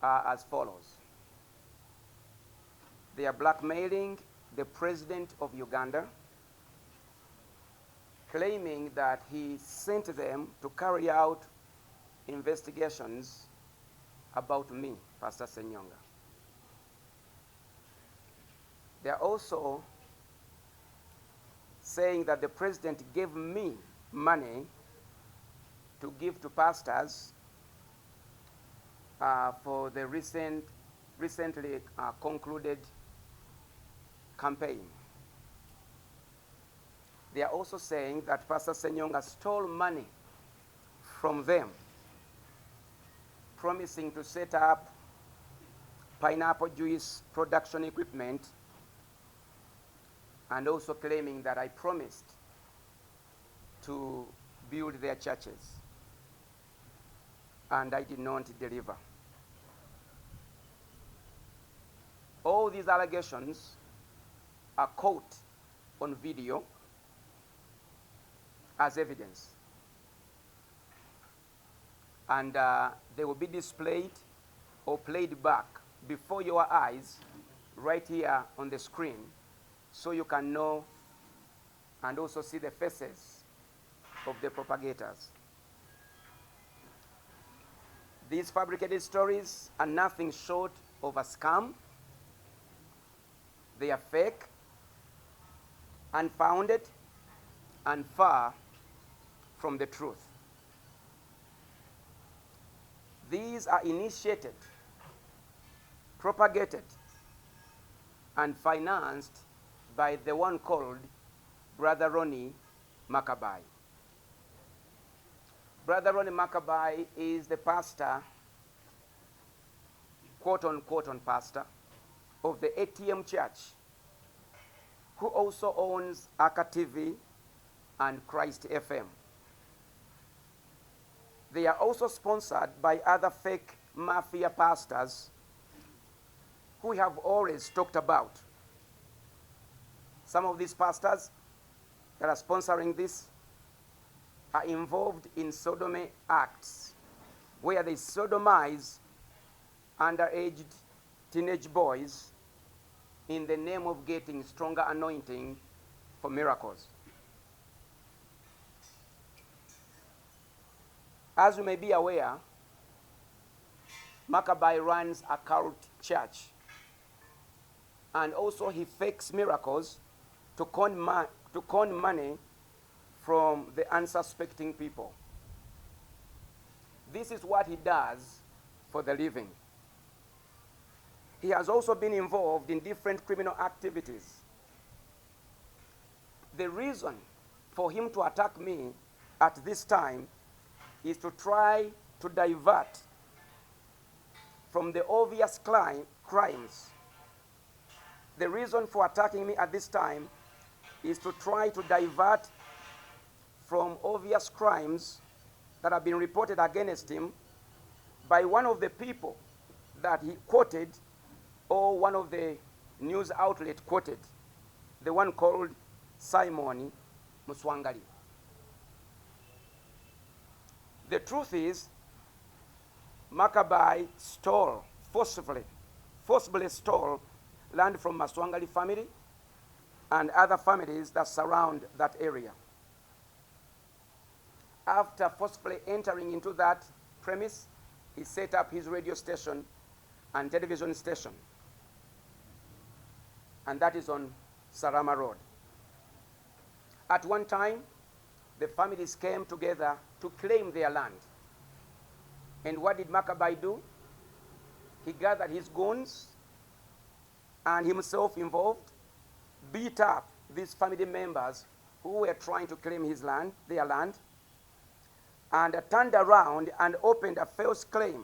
are as follows. They are blackmailing the president of Uganda, claiming that he sent them to carry out investigations about me, Pastor Ssenyonga. They are also saying that the president gave me money to give to pastors for the recently concluded campaign. They are also saying that Pastor Ssenyonga stole money from them, promising to set up pineapple juice production equipment, and also claiming that I promised to build their churches, and I did not deliver. All these allegations are caught on video as evidence, and they will be displayed or played back before your eyes right here on the screen, so you can know and also see the faces of the propagators. These fabricated stories are nothing short of a scam. They are fake, unfounded, and far from the truth. These are initiated, propagated, and financed by the one called Brother Ronnie Maccabi. Brother Ronnie Maccabi is the pastor, quote-unquote pastor, of the ATM Church, who also owns Aka TV and Christ FM. They are also sponsored by other fake mafia pastors who we have always talked about. Some of these pastors that are sponsoring this are involved in sodomy acts, where they sodomize underage teenage boys in the name of getting stronger anointing for miracles. As you may be aware, Maccabi runs a cult church, and also he fakes miracles to con money from the unsuspecting people. This is what he does for the living. He has also been involved in different criminal activities. The reason for him to attack me at this time is to try to divert from the obvious crimes. The reason for attacking me at this time is to try to divert from obvious crimes that have been reported against him by one of the people that he quoted, or one of the news outlets quoted, the one called Simon Muswangali. The truth is, Maccabi forcibly stole land from Muswangali family and other families that surround that area. After forcibly entering into that premise, he set up his radio station and television station, and that is on Sarama Road. At one time, the families came together to claim their land. And what did Maccabi do? He gathered his goons and himself involved, beat up these family members who were trying to claim their land, and turned around and opened a false claim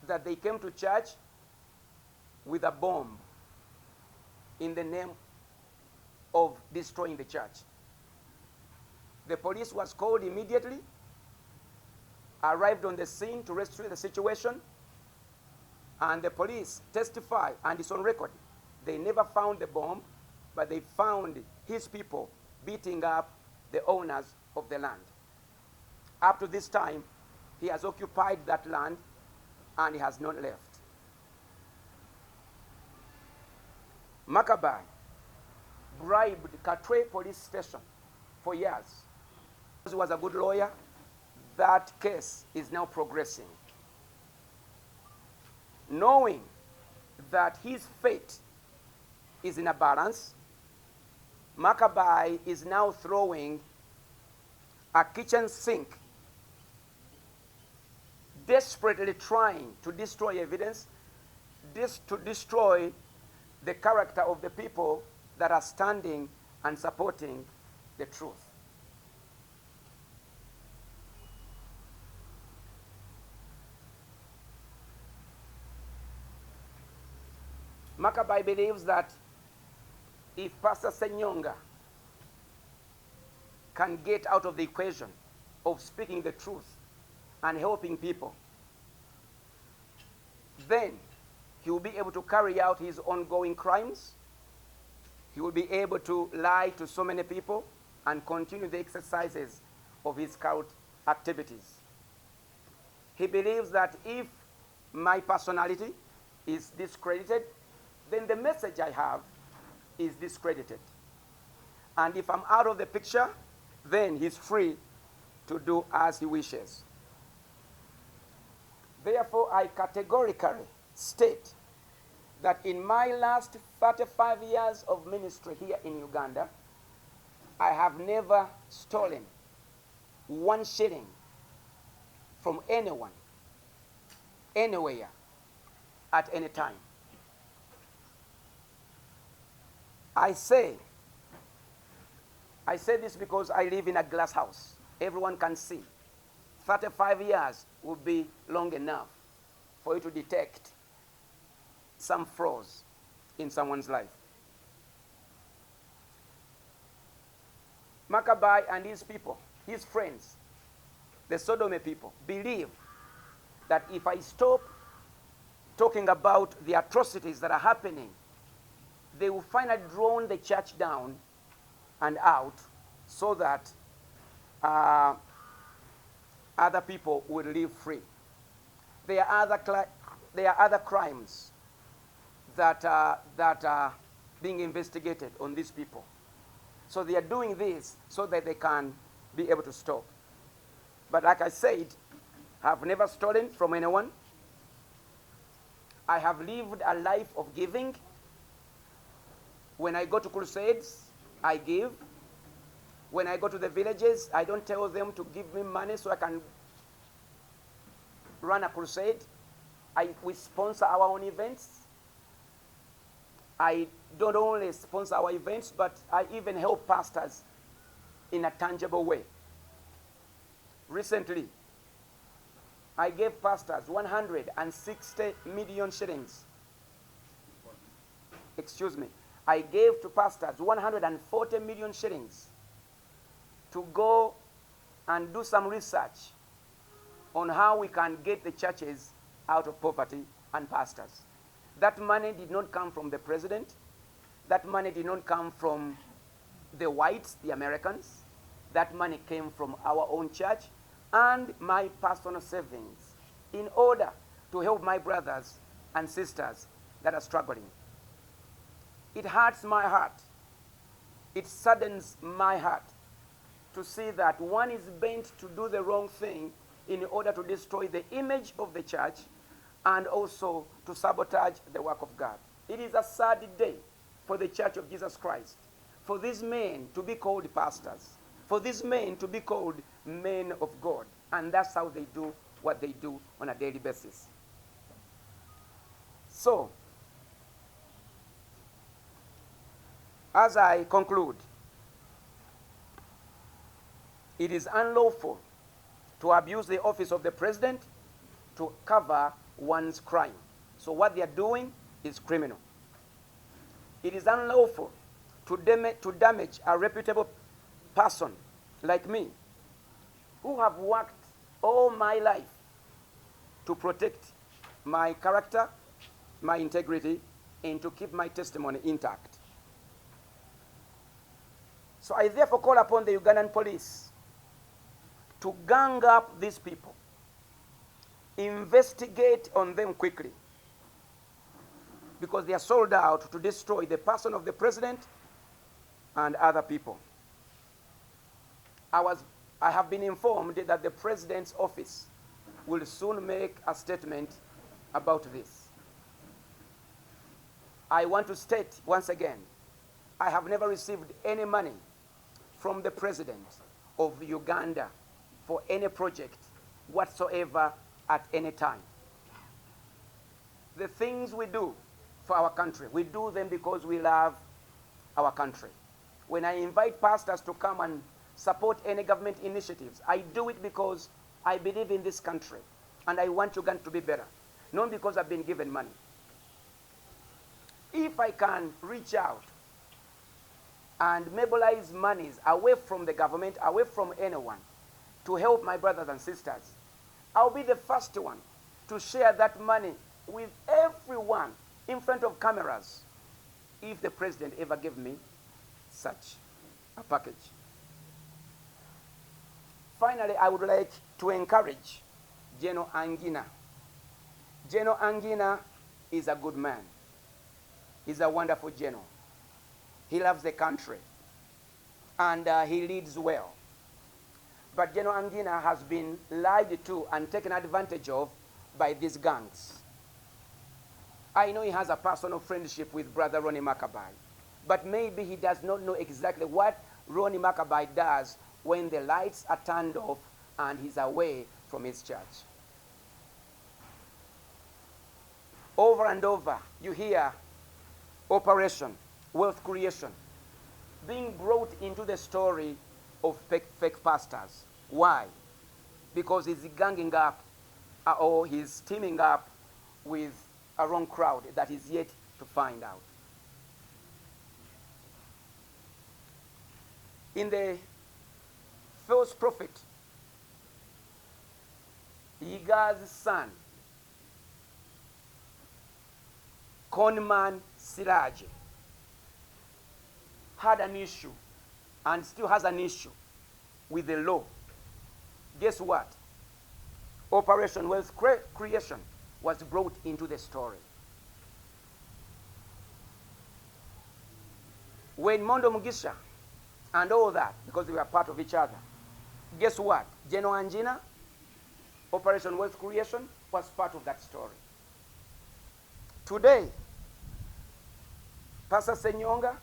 that they came to church with a bomb in the name of destroying the church. The police was called immediately, arrived on the scene to rescue the situation, and the police testified, and it's on record, they never found the bomb, but they found his people beating up the owners of the land. Up to this time, he has occupied that land, and he has not left. Maccabee bribed Katwe police station for years. He was a good lawyer. That case is now progressing. Knowing that his fate is in a balance, Maccabee is now throwing a kitchen sink, desperately trying to destroy evidence, to destroy the character of the people that are standing and supporting the truth. Maccabee believes that if Pastor Ssenyonga can get out of the equation of speaking the truth and helping people, then he will be able to carry out his ongoing crimes. He will be able to lie to so many people and continue the exercises of his cult activities. He believes that if my personality is discredited, then the message I have is discredited. And if I'm out of the picture, then he's free to do as he wishes. Therefore, I categorically state that in my last 35 years of ministry here in Uganda, I have never stolen 1 shilling from anyone, anywhere, at any time. I say this because I live in a glass house. Everyone can see. 35 years will be long enough for you to detect some flaws in someone's life. Maccabee and his people, his friends, the Sodomy people, believe that if I stop talking about the atrocities that are happening, they will finally drone the church down and out so that other people will live free. There are other crimes that are being investigated on these people. So they are doing this so that they can be able to stop. But like I said, I have never stolen from anyone. I have lived a life of giving. When I go to crusades, I give. When I go to the villages, I don't tell them to give me money so I can run a crusade. We sponsor our own events. I don't only sponsor our events, but I even help pastors in a tangible way. Recently, I gave pastors 160 million shillings. Excuse me. I gave to pastors 140 million shillings to go and do some research on how we can get the churches out of poverty and pastors. That money did not come from the president. That money did not come from the whites, the Americans. That money came from our own church and my personal savings in order to help my brothers and sisters that are struggling. It hurts my heart. It saddens my heart to see that one is bent to do the wrong thing in order to destroy the image of the church and also to sabotage the work of God. It is a sad day for the Church of Jesus Christ, for these men to be called pastors, for these men to be called men of God. And that's how they do what they do on a daily basis. So, as I conclude, it is unlawful to abuse the office of the president to cover one's crime. So what they are doing is criminal. It is unlawful to damage a reputable person like me, who have worked all my life to protect my character, my integrity, and to keep my testimony intact. So I therefore call upon the Ugandan police to gang up these people, investigate on them quickly, because they are sold out to destroy the person of the president and other people. I have been informed that the president's office will soon make a statement about this. I want to state once again, I have never received any money from the president of Uganda for any project whatsoever at any time. The things we do for our country, we do them because we love our country. When I invite pastors to come and support any government initiatives, I do it because I believe in this country and I want Uganda to be better, not because I've been given money. If I can reach out and mobilize monies away from the government, away from anyone, to help my brothers and sisters, I'll be the first one to share that money with everyone in front of cameras if the president ever gave me such a package. Finally, I would like to encourage General Angina. General Angina is a good man. He's a wonderful general. He loves the country, and he leads well. But General Angina has been lied to and taken advantage of by these gangs. I know he has a personal friendship with Brother Ronnie Macabai, but maybe he does not know exactly what Ronnie Macabai does when the lights are turned off and he's away from his church. Over and over, you hear Operation Wealth Creation being brought into the story of fake pastors. Why? Because he's ganging up or he's teaming up with a wrong crowd that is yet to find out. In the false prophet, Yiga's son, Conman Siraje, had an issue and still has an issue with the law. Guess what? Operation Wealth Creation was brought into the story. When Mondo Mugisha and all that, because they were part of each other, guess what? General Angina, Operation Wealth Creation, was part of that story. Today, Pastor Ssenyonga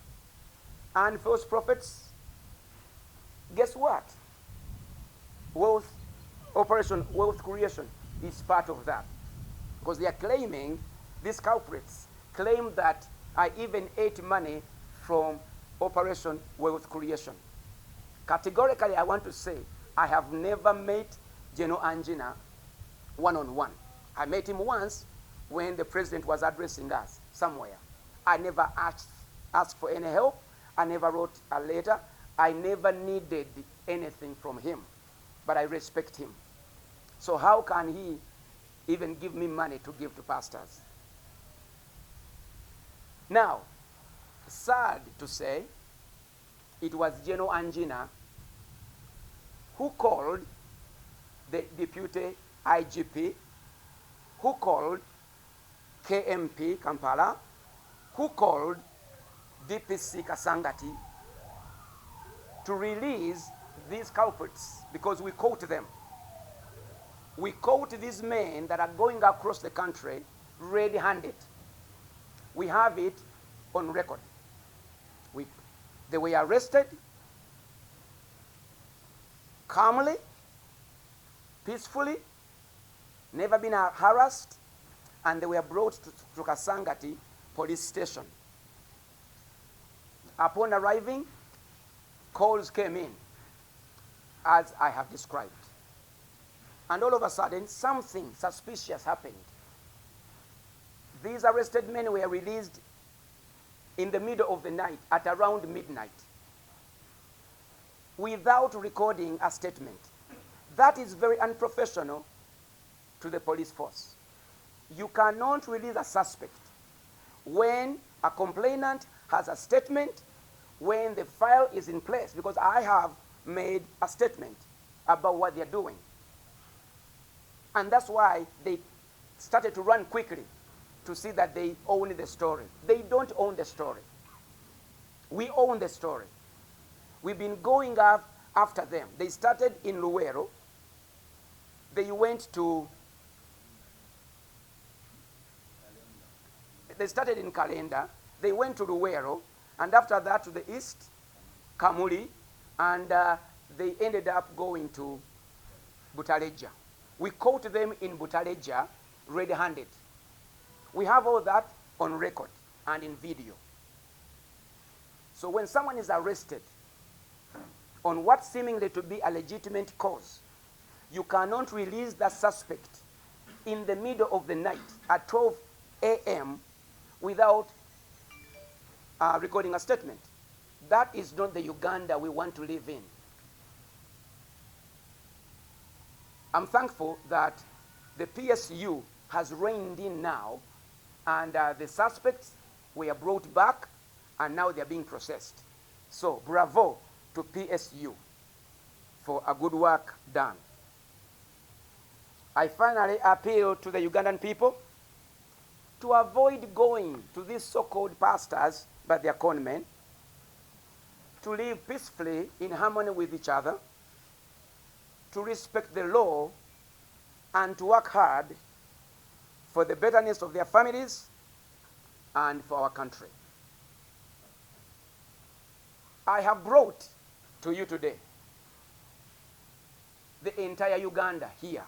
and false prophets, guess what? Operation Wealth Creation is part of that. Because they are claiming, these culprits claim that I even ate money from Operation Wealth Creation. Categorically, I want to say, I have never met General Angina one-on-one. I met him once when the president was addressing us somewhere. I never asked for any help. I never wrote a letter. I never needed anything from him. But I respect him. So how can he even give me money to give to pastors? Now, sad to say, it was General Angina who called the deputy IGP, who called KMP Kampala, who called DPC Kasangati to release these culprits because we caught them. We caught these men that are going across the country red-handed. We have it on record. They were arrested calmly, peacefully, never been harassed, and they were brought to Kasangati police station. Upon arriving, calls came in, as I have described. And all of a sudden, something suspicious happened. These arrested men were released in the middle of the night, at around midnight, without recording a statement. That is very unprofessional to the police force. You cannot release a suspect when a complainant has a statement, when the file is in place, because I have made a statement about what they're doing. And that's why they started to run quickly to see that they own the story. They don't own the story. We own the story. We've been going after them. They started in Luwero. They started in Kalenda. They went to Luwero, and after that to the east, Kamuli, and they ended up going to Butaleja. We caught them in Butaleja red-handed. We have all that on record and in video. So when someone is arrested on what seemingly to be a legitimate cause, you cannot release that suspect in the middle of the night at 12 a.m. without recording a statement. That is not the Uganda we want to live in. I'm thankful that the PSU has reined in now, and the suspects were brought back, and now they're being processed. So bravo to PSU for a good work done. I finally appeal to the Ugandan people to avoid going to these so-called pastors, but they're con men, to live peacefully in harmony with each other, to respect the law, and to work hard for the betterness of their families and for our country. I have brought to you today the entire Uganda here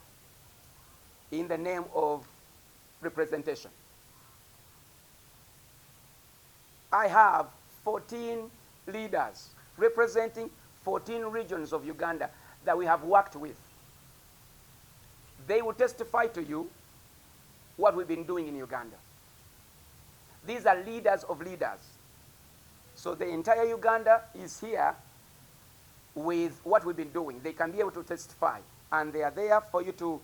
in the name of representation. I have 14 leaders representing 14 regions of Uganda that we have worked with. They will testify to you what we've been doing in Uganda. These are leaders of leaders. So the entire Uganda is here with what we've been doing. They can be able to testify, and they are there for you to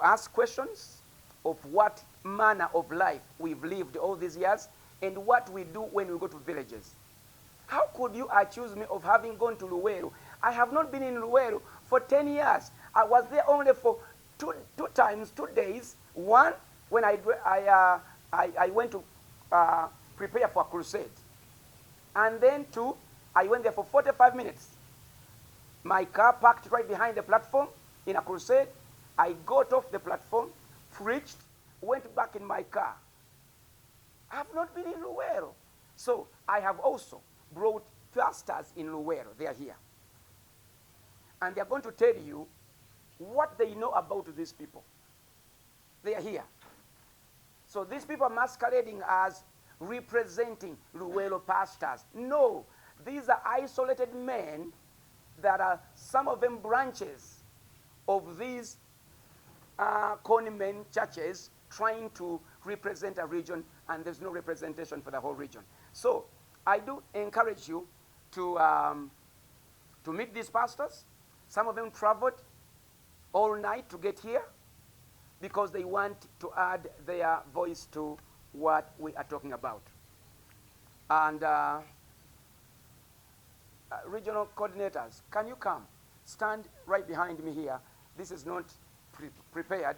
ask questions of what manner of life we've lived all these years and what we do when we go to villages. How could you accuse me of having gone to Luwero? I have not been in Luwero for 10 years. I was there only for two days. One, when I went to prepare for a crusade. And then two, I went there for 45 minutes. My car parked right behind the platform in a crusade. I got off the platform, preached, went back in my car. I have not been in Luwero. So I have also brought pastors in Luwero. They are here. And they are going to tell you what they know about these people. They are here. So these people are masquerading as representing Luwero pastors. No, these are isolated men that are, some of them, branches of these con-men churches trying to represent a region, and there's no representation for the whole region. So I do encourage you to meet these pastors. Some of them traveled all night to get here because they want to add their voice to what we are talking about. And regional coordinators, can you come? Stand right behind me here. This is not prepared,